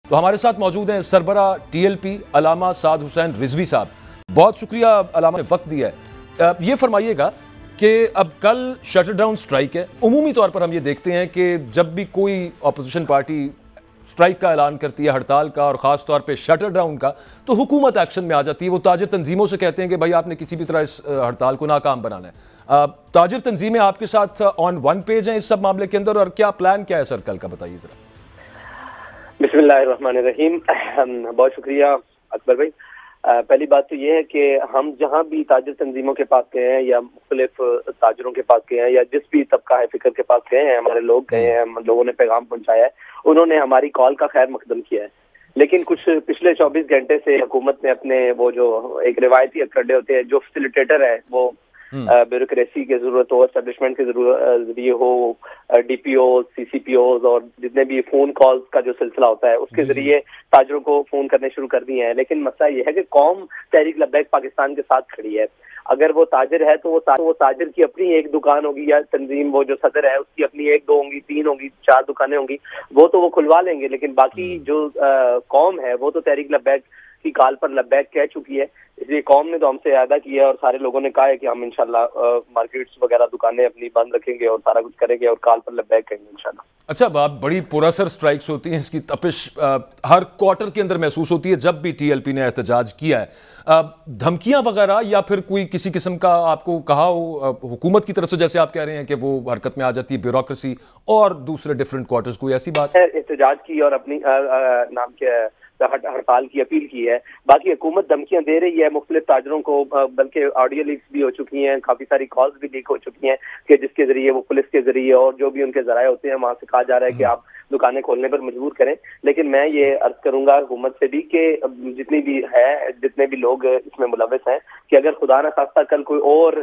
تو ہمارے ساتھ موجود ہیں سربراہ TLP علامہ سعد حسین رضوی صاحب. بہت شکریہ علامہ نے وقت دیا ہے. یہ فرمائیے گا کہ اب کل شٹر ڈاؤن سٹرائک ہے. عمومی طور پر ہم یہ دیکھتے ہیں کہ جب بھی کوئی اپوزیشن پارٹی سٹرائک کا اعلان کرتی ہے، ہڑتال کا، اور خاص طور پہ شٹر ڈاؤن کا، تو حکومت ایکشن میں آ جاتی ہے. وہ تاجر تنظیموں سے کہتے ہیں کہ بھائی آپ نے کسی بھی طرح اس ہڑتال کو ناکام بنانا ہے. تاجر تنظیمیں آپ کے ساتھ آن ون پیج ہیں اس سب معاملے کے اندر، اور کیا پلان کیا ہے سر کل کا، بتائیے ذرا. بسم اللہ الرحمن الرحیم. بہت شکریہ اکبر بھائی. پہلی بات تو یہ ہے کہ ہم جہاں بھی تاجر تنظیموں کے پاس گئے ہیں یا مختلف تاجروں کے پاس گئے ہیں یا جس بھی طبقہ ہے فکر کے پاس گئے ہیں، ہمارے لوگ گئے ہیں، لوگوں نے پیغام پہنچایا ہے، انہوں نے ہماری کال کا خیر مقدم کیا ہے. لیکن کچھ پچھلے 24 گھنٹے سے حکومت نے اپنے وہ جو ایک روایتی اکڑے ہوتے ہیں، جو فیسیلیٹیٹر ہے، وہ بیوروکریسی کی ضرورت ہو، اسٹیبلشمنٹ کے ذریعے ہو، DPO، CCPOs اور جتنے بھی فون کالز کا جو سلسلہ ہوتا ہے اس کے ذریعے تاجروں کو فون کرنے شروع کر دیے ہیں. لیکن مسئلہ یہ ہے کہ قوم تحریک لبیک پاکستان کے ساتھ کھڑی ہے. اگر وہ تاجر ہے تو وہ تاجر کی اپنی ایک دکان ہوگی، یا تنظیم وہ جو صدر ہے اس کی اپنی 1 2 ہوں گی، 3 ہوں گی، 4 دکانیں ہوں گی، وہ تو وہ کھلوا لیں گے. لیکن باقی جو قوم ہے وہ تو تحریک لبیک کی کال پر لبیک کہہ چکی ہے. اس لیے قوم نے تو ہم سے اعادہ کیا ہے اور سارے لوگوں نے کہا ہے کہ ہم انشاءاللہ مارکیٹس وغیرہ دکانیں اپنی بند رکھیں گے اور سارا کچھ کریں گے اور کال پر لبیک کریں گے انشاءاللہ. اچھا، آپ بڑی پراسر سٹرائکس ہوتی ہیں، اس کی تپش ہر کوارٹر کے اندر محسوس ہوتی ہے جب بھی TLP نے احتجاج کیا ہے. دھمکیاں وغیرہ یا پھر کوئی کسی قسم کا آپ کو کہا ہو حکومت کی طرف سے، جیسے آپ کہہ رہے ہیں کہ وہ حرکت میں آ جاتی ہے بیوروکریسی اور دوسرے ڈیفرنٹ کوارٹرز، کوئی ایسی بات ہے؟ احتجاج کی اور اپنی نام کیا ہے ہڑتال کی اپیل کی ہے. باقی حکومت دھمکیاں دے رہی ہے مختلف تاجروں کو، بلکہ آڈیو لیکس بھی ہو چکی ہیں، کافی ساری کالز بھی لیک ہو چکی ہیں کہ جس کے ذریعے وہ پولیس کے ذریعے اور جو بھی ان کے ذرائع ہوتے ہیں وہاں سے کہا جا رہا ہے کہ آپ دکانیں کھولنے پر مجبور کریں. لیکن میں یہ عرض کروں گا حکومت سے بھی کہ جتنے بھی لوگ اس میں ملوث ہیں کہ اگر خدا نہ خواستہ کل کوئی اور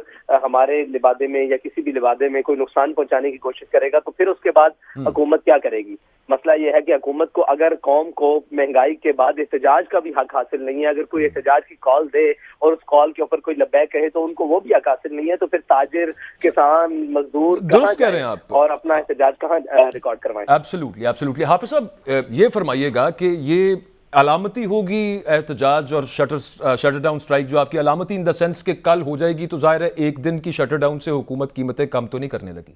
ہمارے لبادے میں یا کسی بھی لبادے میں کوئی نقصان پہنچانے کی کوشش کرے گا تو پھر اس کے بعد حکومت کیا کرے گی. مسئلہ یہ ہے کہ حکومت کو اگر قوم کو مہنگائی کے بعد احتجاج کا بھی حق حاصل نہیں ہے، اگر کوئی احتجاج کی کال دے اور اس کال کے اوپر کوئی لبیک کہے تو ان کو وہ بھی حق حاصل نہیں ہے، تو پھر تاجر، کسان، مزدور درست کہہ رہے ہیں آپ اور اپنا احتجاج کہاں ریکارڈ کروائیں. ایبسلیوٹلی. حافظ صاحب یہ فرمائیے گا کہ یہ علامتی ہوگی احتجاج اور شٹر ڈاؤن سٹرائک جو آپ کی علامتی ان دا سینس کہ کل ہو جائے گی تو ظاہر ہے ایک دن کی شٹر ڈاؤن سے حکومت قیمتیں کم تو نہیں کرنے لگی؟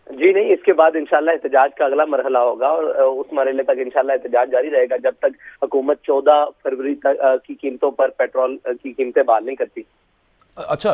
جی نہیں، اس کے بعد انشاءاللہ احتجاج کا اگلا مرحلہ ہوگا اور اس مرحلے تک انشاءاللہ احتجاج جاری رہے گا جب تک حکومت 14 فروری تک کی قیمتوں پر پیٹرول کی قیمتیں بحال نہیں کرتی. اچھا،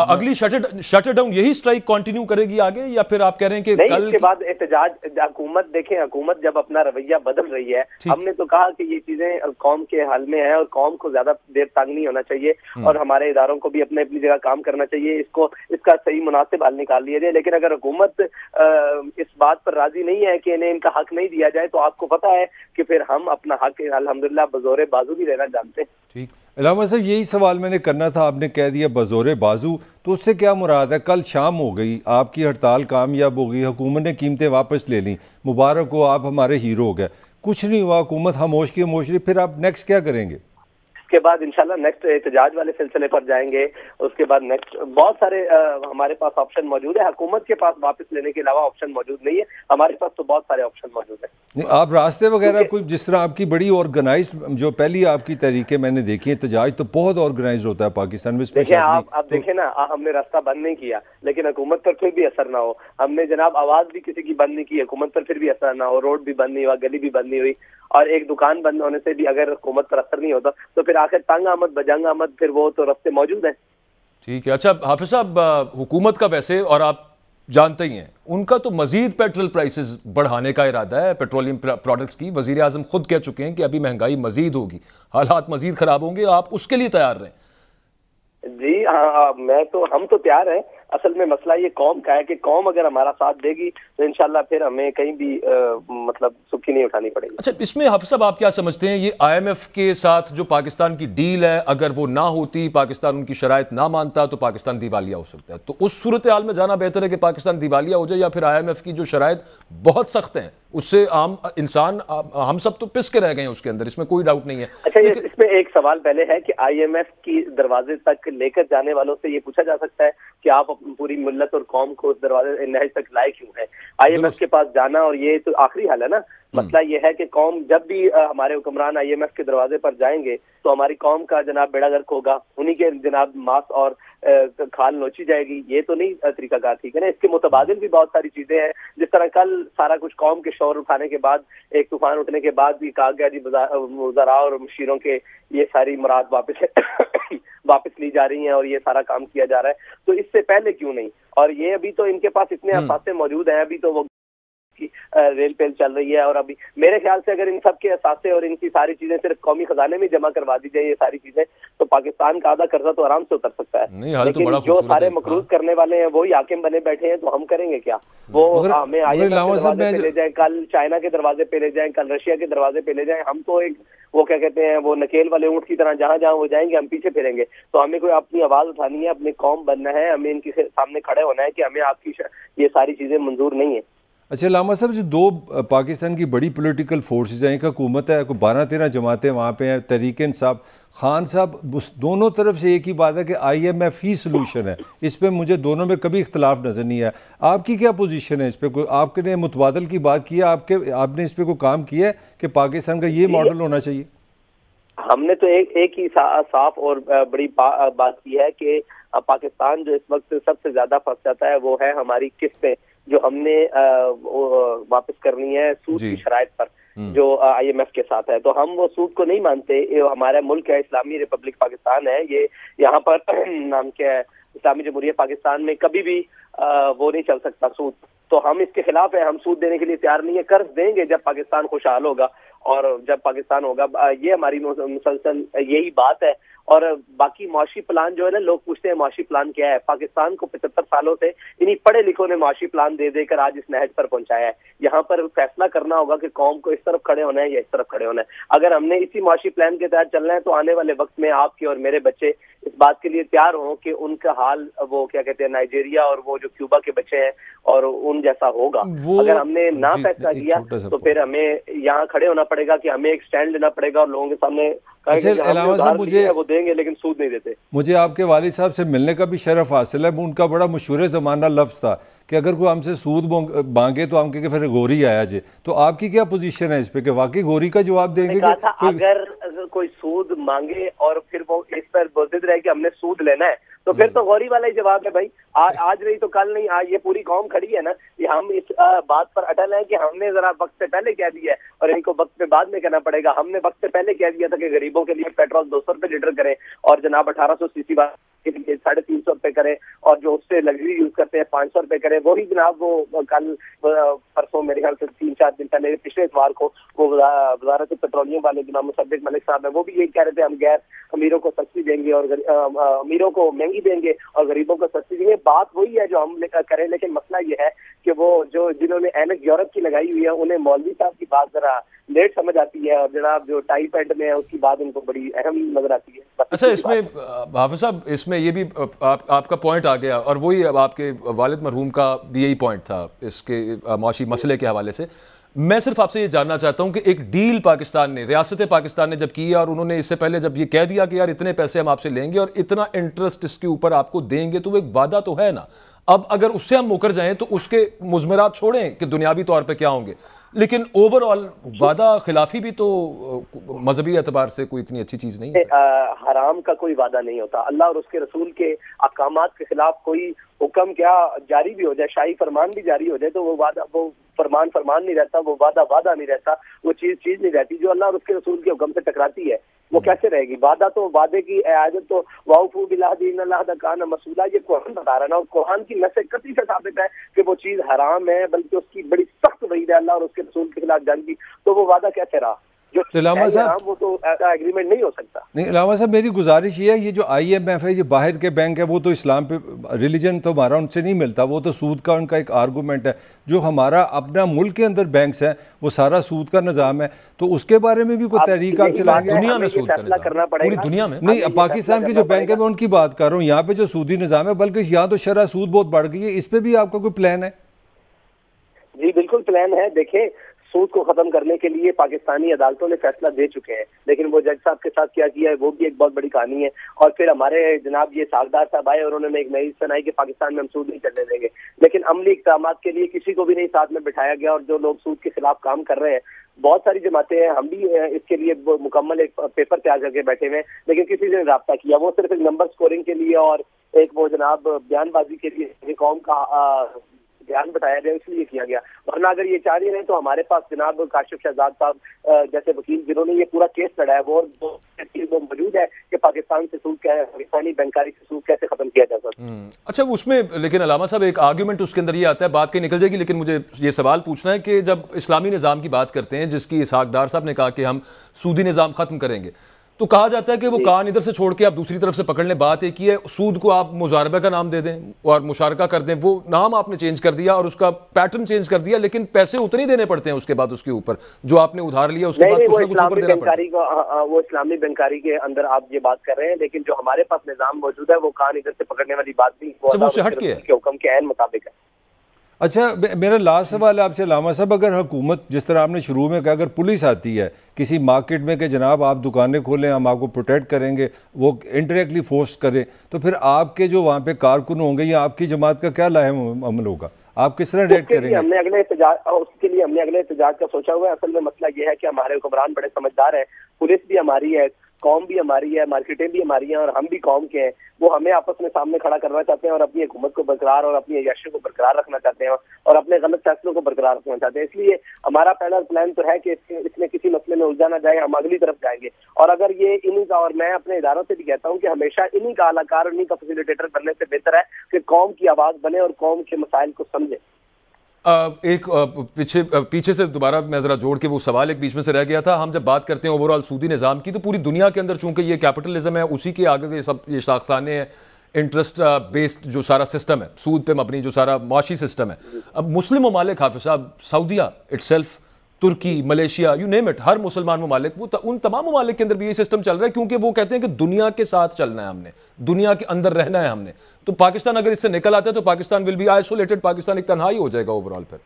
اگلی شٹر ڈاؤن یہی سٹرائک کنٹینیو کرے گی آگے، یا پھر آپ کہہ رہے ہیں کہ نہیں اس کے بعد احتجاج؟ حکومت دیکھیں، حکومت جب اپنا رویہ بدل رہی ہے، ہم نے تو کہا کہ یہ چیزیں قوم کے حل میں ہیں اور قوم کو زیادہ دیر تنگ نہیں ہونا چاہیے اور ہمارے اداروں کو بھی اپنے اپنی جگہ کام کرنا چاہیے. اس کا صحیح مناسب حل نکال لیا جائے. لیکن اگر حکومت اس بات پر راضی نہیں ہے کہ انہیں ان کا حق نہیں دیا جائے تو آپ کو پتہ ہے کہ پھر ہم اپنا حق الحمدللہ بزور بازو بھی لینا جانتے ہیں. ٹھیک علامہ صاحب، یہی سوال میں نے کرنا تھا. آپ نے کہہ دیا بزور بازو، تو اس سے کیا مراد ہے؟ کل شام ہو گئی، آپ کی ہڑتال کامیاب ہو گئی، حکومت نے قیمتیں واپس لے لیں، مبارک ہو، آپ ہمارے ہیرو ہو گئے. کچھ نہیں ہوا، حکومت خاموش کی خاموش رہی، پھر آپ نیکسٹ کیا کریں گے؟ اس کے بعد انشاءاللہ نیکسٹ احتجاج والے سلسلے پر جائیں گے. اس کے بعد نیکسٹ بہت سارے ہمارے پاس آپشن موجود ہے. حکومت کے پاس واپس لینے کے علاوہ آپشن موجود نہیں ہے، ہمارے پاس تو بہت سارے آپشن موجود ہیں. آپ راستے وغیرہ کوئی، جس طرح آپ کی بڑی آرگنائزڈ جو پہلی آپ کی تحریکیں میں نے دیکھی احتجاج تو بہت آرگنائزڈ ہوتا ہے پاکستان میں. دیکھیں آپ دیکھیں نا، ہم نے راستہ بند نہیں کیا لیکن حکومت پر پھر بھی اثر نہ ہو. ہم نے جناب آواز بھی کسی کی بند نہیں کی، حکومت پر پھر بھی اثر نہ ہو. روڈ بھی بند نہیں ہوا، گلی بھی بند نہیں ہوئی، اور ایک دکان بند ہونے سے بھی اگر حکومت پر اثر نہیں ہوتا تو پھر آخر تنگ آمد بجنگ آمد پھر وہ تو راستے موجود ہیں. ٹھیک ہے. اچھا حافظ صاحب، حکومت کا ویسے، اور آپ جانتے ہی ہیں، ان کا تو مزید پیٹرول پرائسز بڑھانے کا ارادہ ہے پیٹرولیم پروڈکٹس کی. وزیر اعظم خود کہہ چکے ہیں کہ ابھی مہنگائی مزید ہوگی، حالات مزید خراب ہوں گے، آپ اس کے لیے تیار رہیں. جی ہاں، ہم تو تیار ہیں. اصل میں مسئلہ یہ قوم کا ہے کہ قوم اگر ہمارا ساتھ دے گی تو انشاءاللہ پھر ہمیں کہیں بھی مطلب سکھی نہیں اٹھانی پڑے گی. اچھا، اس میں حافظ صاحب آپ کیا سمجھتے ہیں، یہ IMF کے ساتھ جو پاکستان کی ڈیل ہے، اگر وہ نہ ہوتی، پاکستان ان کی شرائط نہ مانتا تو پاکستان دیوالیہ ہو سکتا ہے، تو اس صورتحال میں جانا بہتر ہے کہ پاکستان دیوالیہ ہو جائے، یا پھر IMF کی جو شرائط بہت سخت ہیں اس سے عام انسان ہم سب تو پس کے رہ گئے ہیں اس کے اندر، اس میں کوئی ڈاؤٹ نہیں ہے. اچھا، اس میں ایک سوال پہلے ہے کہ IMF کی دروازے تک لے کر جانے والوں سے یہ پوچھا جا سکتا ہے کہ آپ پوری ملت اور قوم کو اس دروازے نہج تک لائے کیوں ہیں؟ IMF کے پاس جانا اور یہ تو آخری حل ہے نا. مسئلہ یہ ہے کہ قوم جب بھی ہمارے حکمران IMF کے دروازے پر جائیں گے تو ہماری قوم کا جناب بیڑا غرق ہوگا، انہی کے جناب ماس اور کھال نوچی جائے گی. یہ تو نہیں طریقہ کار ٹھیک ہے نا. اس کے متبادل بھی بہت ساری چیزیں ہیں، جس طرح کل سارا کچھ قوم کے شور اٹھانے کے بعد، ایک طوفان اٹھنے کے بعد بھی کہا گیا جی وزراء اور مشیروں کے یہ ساری مراد واپس لی جا رہی ہیں اور یہ سارا کام کیا جا رہا ہے. تو اس سے پہلے کیوں نہیں؟ اور یہ ابھی تو ان کے پاس اتنے اثاثے موجود ہیں، ابھی تو وہ ریل پیل چل رہی ہے، اور ابھی میرے خیال سے اگر ان سب کے اثاثے اور ان کی ساری چیزیں صرف قومی خزانے میں جمع کروا دی جائے یہ ساری چیزیں، تو پاکستان کا آدھا قرضہ تو آرام سے اتر سکتا ہے. لیکن جو سارے مقروض کرنے والے ہیں وہی حاکم بنے بیٹھے ہیں، تو ہم کریں گے کیا؟ وہ ہمیں IMF کے دروازے پہ لے جائیں، کل چائنا کے دروازے پہ لے جائیں، کل رشیا کے دروازے پہ لے جائیں، ہم تو ایک وہ کیا کہتے ہیں وہ نکیل والے اونٹ کی طرح جہاں جہاں وہ جائیں گے ہم پیچھے پھریں گے. تو ہمیں کوئی اپنی آواز اٹھانی ہے، اپنی قوم بننا ہے، ہمیں ان کے سامنے کھڑے ہونا ہے کہ ہمیں آپ کی یہ ساری چیزیں منظور نہیں ہیں. اچھا علامہ صاحب، جو دو پاکستان کی بڑی پولیٹیکل فورسز ہیں، ایک حکومت ہے، کوئی 12-13 جماعتیں وہاں پہ ہیں، تحریک انصاف، خان صاحب، دونوں طرف سے ایک ہی بات ہے کہ IMF ہی سلوشن ہے. اس پہ مجھے دونوں میں کبھی اختلاف نظر نہیں آیا. آپ کی کیا پوزیشن ہے اس پہ؟ کوئی آپ نے متبادل کی بات کی ہے؟ آپ نے اس پہ کوئی کام کیا ہے کہ پاکستان کا یہ ماڈل ہونا چاہیے؟ ہم نے تو ایک ہی صاف اور بڑی بات کی ہے کہ پاکستان جو اس وقت سب سے زیادہ پھنس جاتا ہے وہ ہے ہماری قسطیں جو ہم نے واپس کرنی ہے سود کی شرائط پر جو IMF کے ساتھ ہے. تو ہم وہ سود کو نہیں مانتے. ہمارا ملک ہے، اسلامی ریپبلک پاکستان ہے، یہ یہاں پر نام کیا ہے، اسلامی جمہوریہ پاکستان میں کبھی بھی وہ نہیں چل سکتا سود. تو ہم اس کے خلاف ہیں، ہم سود دینے کے لیے تیار نہیں ہے. قرض دیں گے جب پاکستان خوشحال ہوگا اور جب پاکستان ہوگا. یہ ہماری مسلسل یہی بات ہے. اور باقی معاشی پلان جو ہے نا، لوگ پوچھتے ہیں معاشی پلان کیا ہے. پاکستان کو 75 سالوں سے انہی پڑھے لکھوں نے معاشی پلان دے دے کر آج اس نہج پر پہنچایا ہے. یہاں پر فیصلہ کرنا ہوگا کہ قوم کو اس طرف کھڑے ہونا ہے یا اس طرف کھڑے ہونا ہے. اگر ہم نے اسی معاشی پلان کے تحت چلنا ہے تو آنے والے وقت میں آپ کے اور میرے بچے اس بات کے لیے تیار ہوں کہ ان کا حال وہ کیا کہتے ہیں نائجیریا اور وہ جو کیوبا کے بچے ہیں اور ان جیسا ہوگا. اگر ہم نے نہ فیصلہ کیا تو پھر ہمیں یہاں کھڑے ہونا پڑے گا کہ ہمیں ایک سٹینڈ لینا پڑے گا اور لوگوں کے سامنے وہ دیں گے لیکن سود نہیں دیتے. مجھے آپ کے والد صاحب سے ملنے کا بھی شرف حاصل ہے. ان کا بڑا مشہور زمانہ لفظ تھا کہ اگر کوئی ہم سے سود مانگے تو ہم کہ پھر گوری آیا جی. تو آپ کی کیا پوزیشن ہے اس پہ کہ واقعی گوری کا جواب دیں گے؟ اگر کوئی سود مانگے اور پھر وہ اس پر بزد رہے کہ ہم نے سود لینا ہے تو پھر تو غوری والا ہی جواب ہے بھائی. آج نہیں تو کل نہیں، آج یہ پوری قوم کھڑی ہے نا. یہ ہم اس بات پر اٹل ہیں کہ ہم نے ذرا وقت سے پہلے کہہ دیا ہے اور ان کو وقت پہ بعد میں کہنا پڑے گا. ہم نے وقت سے پہلے کہہ دیا تھا کہ غریبوں کے لیے پیٹرول 200 روپے لیٹر کریں اور جناب 1800 cc کے لیے 350 روپے کریں اور جو اس سے لگژری یوز کرتے ہیں 500 روپے کریں. وہی جناب وہ کل پرسوں میرے خیال سے 3-4 دن پہلے پچھلے اتوار کو وہ وزارت پیٹرولیم والے جناب مصدق ملک صاحب ہیں، وہ بھی یہی کہہ رہے تھے ہم غیر امیروں کو سستی دیں گے اور امیروں کو مہنگی دیں گے اور غریبوں کو سستی دیں گے. بات وہی ہے جو ہم کریں، لیکن مسئلہ یہ ہے کہ وہ جنہوں نے اینک یورپ کی لگائی ہوئی ہے انہیں مولوی صاحب کی بات ذرا لیٹ سمجھ آتی ہے اور جناب جو ٹائی پینٹ میں ہے اس کی بات ان کو بڑی اہم نظر آتی ہے. اچھا، اس میں حافظ صاحب اس میں یہ بھی آپ کا پوائنٹ آ گیا اور وہی اب آپ کے والد مرحوم کا بھی یہی پوائنٹ تھا اس کے معاشی مسئلے کے حوالے سے. میں صرف آپ سے یہ جاننا چاہتا ہوں کہ ایک ڈیل پاکستان نے، ریاست پاکستان نے جب کی اور انہوں نے اس سے پہلے جب یہ کہہ دیا کہ یار اتنے پیسے ہم آپ سے لیں گے اور اتنا انٹرسٹ اس کے اوپر آپ کو دیں گے، تو وہ ایک وعدہ تو ہے نا. اب اگر اس سے ہم مکر جائیں تو اس کے مضمرات چھوڑیں کہ دنیاوی طور پہ کیا ہوں گے، لیکن اوور آل وعدہ خلافی بھی تو مذہبی اعتبار سے کوئی اتنی اچھی چیز نہیں ہے. حرام کا کوئی وعدہ نہیں ہوتا. اللہ اور اس کے رسول کے احکامات کے خلاف کوئی حکم کیا جاری بھی ہو جائے، شاہی فرمان بھی جاری ہو جائے تو وہ وعدہ، وہ فرمان نہیں رہتا، وہ وعدہ نہیں رہتا، وہ چیز نہیں رہتی. جو اللہ اور اس کے رسول کے حکم سے ٹکراتی ہے وہ کیسے رہے گی؟ وعدہ تو وعدے کی اعادت تو واوفوا بالعہد ان اللہ کان مسئولہ، یہ قرآن بتا رہا ہے نا. اور قرآن کی نص قطعی سے ثابت ہے کہ وہ چیز حرام ہے، بلکہ اس کی بڑی سخت وعید ہے اللہ اور اس کے رسول کے خلاف جنگ کی. تو وہ وعدہ کیسے رہا؟ علامہ صاحب وہ تو ایسا ایگریمنٹ نہیں ہو سکتا. نہیں علامہ صاحب، میری گزارش یہ ہے، یہ جو IMF ہے، یہ باہر کے بینک ہے، وہ تو اسلام پہ ریلیجن تو ہمارا ان سے نہیں ملتا، وہ تو سود کا ان کا ایک آرگومنٹ ہے. جو ہمارا اپنا ملک کے اندر بینکس ہیں وہ سارا سود کا نظام ہے، تو اس کے بارے میں بھی کوئی تحریک آپ چلائیں گے؟ دنیا میں سود کا نظام پوری دنیا میں نہیں، پاکستان کے جو بینک ہے میں ان کی بات کر رہا ہوں. یہاں پہ جو سودی نظام ہے، بلکہ یہاں تو شرح سود بہت بڑھ گئی ہے، اس پہ بھی آپ کا کوئی پلان ہے؟ جی بالکل پلان ہے. دیکھیں سود کو ختم کرنے کے لیے پاکستانی عدالتوں نے فیصلہ دے چکے ہیں، لیکن وہ جج صاحب کے ساتھ کیا کیا ہے وہ بھی ایک بہت بڑی کہانی ہے۔ اور پھر ہمارے جناب یہ ساغدار صاحب آئے اور انہوں نے ایک نئی بنائی کہ پاکستان میں ہم سود نہیں چلنے دیں گے، لیکن عملی اقدامات کے لیے کسی کو بھی نہیں ساتھ میں بٹھایا گیا، اور جو لوگ سود کے خلاف کام کر رہے ہیں بہت ساری جماعتیں ہیں، ہم بھی اس کے لیے مکمل ایک پیپر تیار کر کے بیٹھے ہوئے ہیں، لیکن کسی نے رابطہ کیا، وہ صرف ایک نمبر سکورنگ کے لیے اور ایک وہ جناب بیان بازی کے لیے قوم کا بیان بتایا گیا، اس لیے کیا گیا۔ ورنہ اگر یہ چاہ رہے ہیں تو ہمارے پاس جناب کاشف شہزاد صاحب جیسے وکیل جنہوں نے یہ پورا کیس لڑا ہے وہ موجود ہے کہ پاکستان سے سود پاکستانی بینکاری سے سود کیسے ختم کیا جا سکتا ہے۔ اچھا اس میں لیکن علامہ صاحب ایک آرگیومنٹ اس کے اندر یہ آتا ہے، بات کہیں نکل جائے گی، لیکن مجھے یہ سوال پوچھنا ہے کہ جب اسلامی نظام کی بات کرتے ہیں جس کی اسحاق ڈار صاحب نے کہا کہ ہم سودی نظام ختم کریں گے، تو کہا جاتا ہے کہ وہ کان ادھر سے چھوڑ کے آپ دوسری طرف سے پکڑ لیں۔ بات ایک ہی ہے، سود کو آپ مضاربہ کا نام دے دیں اور مشارکہ کر دیں، وہ نام آپ نے چینج کر دیا اور اس کا پیٹرن چینج کر دیا، لیکن پیسے اتنے ہی دینے پڑتے ہیں اس کے بعد اس کے اوپر جو آپ نے ادھار لیا اس کے بعد کچھ نہ کچھ اوپر دینا پڑتا ہے۔ وہ اسلامی بینکاری کے اندر آپ یہ بات کر رہے ہیں، لیکن جو ہمارے پاس نظام موجود ہے وہ کان ادھر سے پکڑنے والی بات نہیں، وہ سے ہٹ کے حکم کے عین مطابق ہے۔ اچھا میرا لاسٹ سوال ہے آپ سے علامہ صاحب، اگر حکومت جس طرح آپ نے شروع میں کہا اگر پولیس آتی ہے کسی مارکیٹ میں کہ جناب آپ دکانیں کھولیں ہم آپ کو پروٹیکٹ کریں گے، وہ انڈائریکٹلی فورس کرے، تو پھر آپ کے جو وہاں پہ کارکن ہوں گے یا آپ کی جماعت کا کیا لاحق عمل ہوگا؟ آپ کس طرح ریٹ کریں گے؟ ہم نے اگلے احتجاج کا سوچا ہوا ہے۔ اصل میں مسئلہ یہ ہے کہ ہمارے حکمران بڑے سمجھدار ہیں، پولیس بھی ہماری ہے، قوم بھی ہماری ہے، مارکیٹیں بھی ہماری ہیں اور ہم بھی قوم کے ہیں، وہ ہمیں آپس میں سامنے کھڑا کرنا چاہتے ہیں اور اپنی حکومت کو برقرار اور اپنی عیاشی کو برقرار رکھنا چاہتے ہیں اور اپنے غلط فیصلوں کو برقرار رکھنا چاہتے ہیں۔ اس لیے ہمارا پہلا پلان تو ہے کہ اس میں کسی مسئلے میں الجھا نہ جائے، ہم اگلی طرف جائیں گے، اور اگر یہ انہی کا، اور میں اپنے اداروں سے بھی کہتا ہوں کہ ہمیشہ انہی کا اعلی کار اور انہی کا فیسیلیٹیٹر بننے سے بہتر ہے کہ قوم کی آواز بنے اور قوم کے مسائل کو سمجھے۔ ایک پیچھے سے دوبارہ میں ذرا جوڑ کے وہ سوال ایک بیچ میں سے رہ گیا تھا، ہم جب بات کرتے ہیں اوورآل سودی نظام کی تو پوری دنیا کے اندر چونکہ یہ کیپٹلزم ہے اسی کے آگے سے سب یہ شاخسانے ہیں، انٹرسٹ بیسڈ جو سارا سسٹم ہے، سود پہ مبنی جو سارا معاشی سسٹم ہے۔ اب مسلم ممالک حافظ صاحب، سعودیہ اٹ سیلف، ترکی، ملیشیا، یو نیم اٹ، ہر مسلمان ممالک، وہ ان تمام ممالک کے اندر بھی یہ سسٹم چل رہا ہے کیونکہ وہ کہتے ہیں کہ دنیا کے ساتھ چلنا ہے، ہم نے دنیا کے اندر رہنا ہے ہم نے۔ تو پاکستان اگر اس سے نکل آتا ہے تو Pakistan will be isolated, Pakistan ایک تنہائی ہو جائے گا اوورآل۔ پھر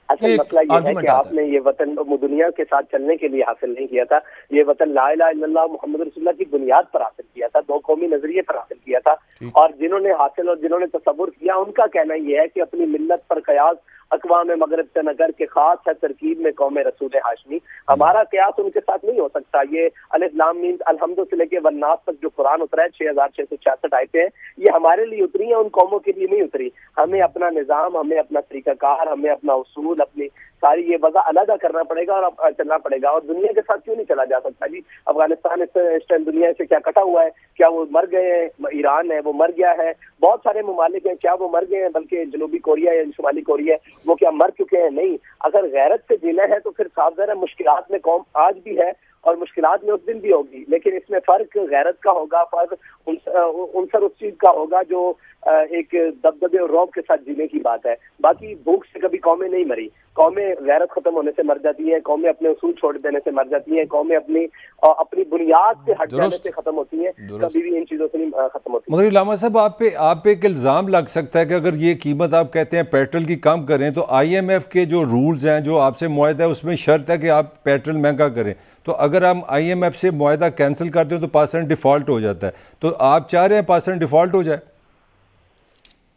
اصل مسئلہ یہ ہے کہ آپ نے یہ وطن دنیا کے ساتھ چلنے کے لیے حاصل نہیں کیا تھا، یہ وطن لا الہ الا اللہ محمد رسول اللہ کی بنیاد پر حاصل کیا تھا، دو قومی نظریے پر حاصل کیا تھا، اور جنہوں نے حاصل اور جنہوں نے تصور کیا ان کا کہنا یہ ہے کہ اپنی ملت پر قیاس اقوام مغرب سے نہ کر کے خاص ہے ترکیب میں قوم رسول ہاشمی۔ ہمارا قیاس ان کے ساتھ نہیں ہو سکتا۔ یہ الف لام میم الحمد سے لے کے والناس تک جو قرآن اترا ہے 6666 آیتیں ہیں، یہ ہمارے لیے اتری ہیں، ان قوموں کے لیے نہیں اتری۔ ہمیں اپنا نظام، ہمیں اپنا طریقہ کار، ہمیں اپنا اصول، اپنی ساری یہ وضع علیحدہ کرنا پڑے گا اور چلنا پڑے گا۔ اور دنیا کے ساتھ کیوں نہیں چلا جا سکتا جی؟ افغانستان اس ٹائم دنیا سے کیا کٹا ہوا ہے؟ کیا وہ مر گئے ہیں؟ ایران ہے وہ مر گیا ہے، بہت سارے ممالک ہیں، کیا وہ مر گئے ہیں؟ بلکہ جنوبی کوریا یا شمالی کوریا وہ کیا مر چکے ہیں؟ نہیں۔ اگر غیرت سے جینا ہے تو پھر صاف ظاہر ہے مشکلات میں قوم آج بھی ہے اور مشکلات میں اس دن بھی ہوگی، لیکن اس میں فرق غیرت کا ہوگا، فرق عنصر اس چیز کا ہوگا جو ایک دبدبے اور رعب کے ساتھ جینے کی بات ہے۔ باقی بھوک سے کبھی قومیں نہیں مری، قومیں غیرت ختم ہونے سے مر جاتی ہیں، قومیں اپنے اصول چھوڑ دینے سے مر جاتی ہیں، قومیں اپنی بنیاد سے ہٹ جانے سے ختم ہوتی ہیں، کبھی بھی ان چیزوں سے نہیں ختم ہوتی۔ مگر علامہ صاحب آپ پہ ایک الزام لگ سکتا ہے کہ اگر یہ قیمت آپ کہتے ہیں پیٹرول کی کم کریں تو آئی ایم ایف کے جو رولز ہیں جو آپ سے معاہدہ ہے اس میں شرط ہے کہ آپ پیٹرول مہنگا کریں، تو اگر ہم آئی ایم ایف سے معاہدہ کینسل کرتے ہیں تو پاکستان ڈیفالٹ ہو جاتا ہے، تو آپ چاہ رہے ہیں پاکستان ڈیفالٹ ہو جائے؟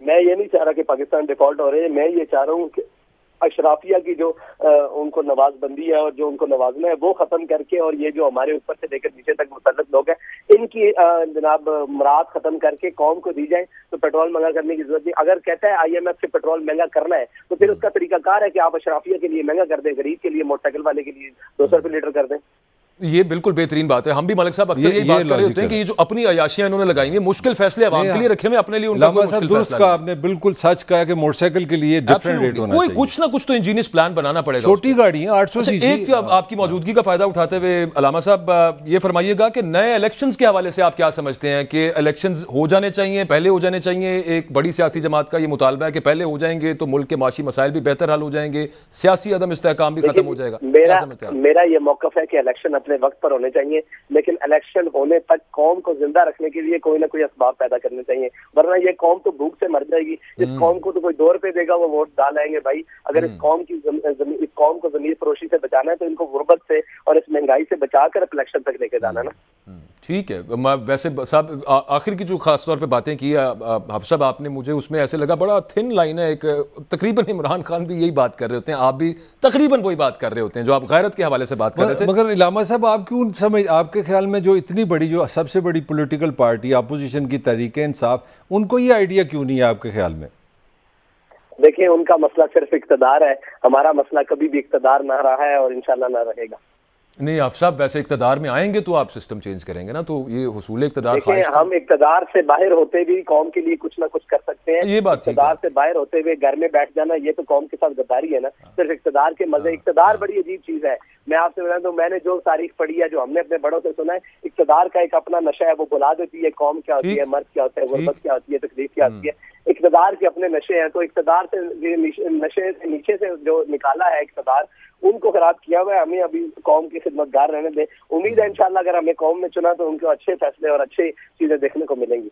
میں یہ نہیں چاہ رہا کہ پاکستان ڈیفالٹ ہو رہے ہیں، میں یہ چاہ رہا ہوں کہ اشرافیہ کی جو ان کو نواز بندی ہے اور جو ان کو نوازنا ہے وہ ختم کر کے، اور یہ جو ہمارے اوپر سے لے کر نیچے تک مسلط لوگ ہیں ان کی جناب مراد ختم کر کے قوم کو دی جائیں، تو پیٹرول مہنگا کرنے کی ضرورت نہیں۔ اگر کہتا ہے آئی ایم ایف سے پیٹرول مہنگا کرنا ہے تو پھر اس کا طریقہ کار ہے کہ آپ اشرافیہ کے لیے مہنگا کر دیں، غریب کے لیے، موٹر سائیکل والے کے لیے 200 روپے لیٹر کر دیں۔ یہ بالکل بہترین بات ہے۔ ہم بھی ملک صاحب اکثر یہ بات کر رہے ہوتے ہیں کہ یہ جو اپنی عیاشیاں انہوں نے لگائی ہیں، مشکل فیصلے عوام کے لیے رکھے ہوئے، اپنے لیے ان کا کوئی مشکل فیصلہ نہیں۔ آپ نے بالکل سچ کہا کہ موٹر سائیکل کے لیے ڈیفرنٹ ریٹ ہونا چاہیے، کچھ نہ کچھ تو انجینئرس پلان بنانا پڑے گا۔ چھوٹی گاڑی ہیں 800 سی سی۔ ایک آپ کی موجودگی کا فائدہ اٹھاتے ہوئے علامہ صاحب یہ فرمائیے گا کہ نئے الیکشنز کے حوالے سے آپ کیا سمجھتے ہیں کہ الیکشنز ہو جانے چاہیے، پہلے ہو جانے چاہیے؟ ایک بڑی سیاسی جماعت کا یہ مطالبہ ہے کہ پہلے ہو جائیں گے تو ملک کے معاشی مسائل بھی بہتر حل ہو جائیں گے، سیاسی عدم استحکام بھی ختم ہو جائے گا۔ میرا یہ موقف ہے کہ الیکشن اب اپنے وقت پر ہونے چاہیے، لیکن الیکشن ہونے تک قوم کو زندہ رکھنے کے لیے کوئی نہ کوئی اسباب پیدا کرنے چاہیے، ورنہ یہ قوم تو بھوک سے مر جائے گی۔ اس قوم کو تو کوئی 2 روپے دے گا وہ ووٹ ڈال آئیں گے بھائی۔ اگر اس قوم کو ضمیر فروشی سے بچانا ہے تو ان کو غربت سے اور اس مہنگائی سے بچا کر الیکشن تک لے کے جانا نا۔ ٹھیک ہے، ویسے صاحب آخر کی جو خاص طور پہ باتیں کی حافظ صاحب آپ نے، مجھے اس میں ایسے لگا بڑا تھن لائن ہے، ایک تقریباً عمران خان بھی یہی بات کر رہے ہوتے ہیں، آپ بھی تقریباً وہی بات کر رہے ہوتے ہیں جو آپ غیرت کے حوالے سے بات کر رہے تھے۔ مگر علامہ صاحب آپ کیوں آپ کے خیال میں جو اتنی بڑی جو سب سے بڑی پولیٹیکل پارٹی اپوزیشن کی تحریک انصاف، ان کو یہ آئیڈیا کیوں نہیں ہے آپ کے خیال میں؟ دیکھیں ان کا مسئلہ صرف اقتدار ہے، ہمارا مسئلہ کبھی بھی اقتدار نہ رہا ہے اور انشاءاللہ نہ رہے گا۔ نہیں حافظ صاحب، ویسے اقتدار میں آئیں گے تو آپ سسٹم چینج کریں گے نا، تو یہ حصول اقتدار دیکھیں ہم اقتدار سے باہر ہوتے بھی قوم کے لیے کچھ نہ کچھ کر سکتے ہیں، یہ بات اقتدار سے باہر ہوتے ہوئے گھر میں بیٹھ جانا یہ تو قوم کے ساتھ غداری ہے نا۔ صرف اقتدار کے مزے، اقتدار بڑی عجیب چیز ہے۔ میں آپ سے بتا دوں، میں نے جو تاریخ پڑھی ہے، جو ہم نے اپنے بڑوں سے سنا ہے، اقتدار کا ایک اپنا نشہ ہے، وہ بلا دیتی ہے قوم کیا ہوتی ہے، مرد کیا ہوتا ہے، غربت کیا ہوتی ہے، تکلیف کیا ہوتی ہے۔ اقتدار کے اپنے نشے ہیں، تو اقتدار سے نشے سے نیچے سے جو نکالا ہے اقتدار، ان کو خراب کیا ہوا ہے۔ ہمیں ابھی قوم کی خدمت گار رہنے دیں، امید ہے انشاءاللہ اگر ہمیں قوم نے چنا تو ان کو اچھے فیصلے اور اچھی چیزیں دیکھنے کو ملیں گی۔